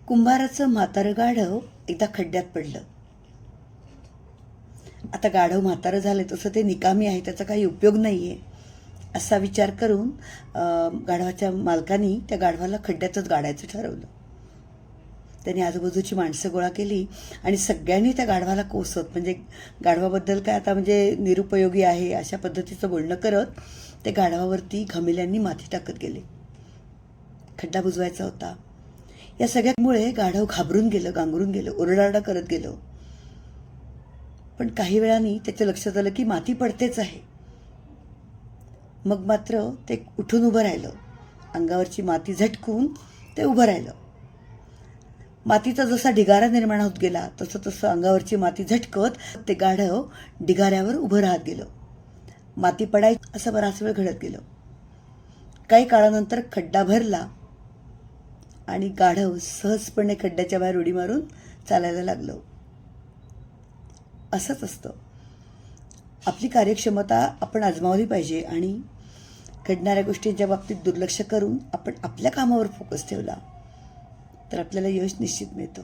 कुंभाराचं म्हातारं गाढव एकदा खड्ड्यात पडलं. आता गाढव म्हातारं झालं तसं ते निकामी आहे, त्याचा काही उपयोग नाही आहे असा विचार करून गाढवाच्या मालकानी त्या गाढवाला खड्ड्यातच गाडायचं ठरवलं. त्याने आजूबाजूची माणसं गोळा केली आणि सगळ्यांनी त्या गाढवाला कोसत, म्हणजे गाढवाबद्दल काय आता म्हणजे निरुपयोगी आहे अशा पद्धतीचं बोलणं करत ते गाढवावरती घमेल्यांनी माती टाकत गेले. खड्डा बुजवायचा होता. या सगळ्यामुळे गाढव घाबरून गेलं, गांगरून गेलं, ओरडाओरडा करत गेलं. पण काही वेळाने त्याच्या लक्षात आलं की माती पडतेच आहे. मग मात्र ते उठून उभं राहिलं. अंगावरची माती झटकून ते उभं राहिलं. मातीचा जसा ढिगारा निर्माण होत गेला तसं तसं अंगावरची माती झटकत ते गाढव ढिगाऱ्यावर उभं राहत गेलं. माती पडायची असं बराच वेळ घडत गेलं. काही काळानंतर खड्डा भरला आणि गाढव सहजपणे खड्ड्याच्या बाहेर उडी मारून चालायला लागलं. असंच असतं. आपली कार्यक्षमता आपण आजमावली पाहिजे आणि घडणाऱ्या गोष्टींच्या बाबतीत दुर्लक्ष करून आपण आपल्या कामावर फोकस ठेवला तर आपल्याला यश निश्चित मिळतं.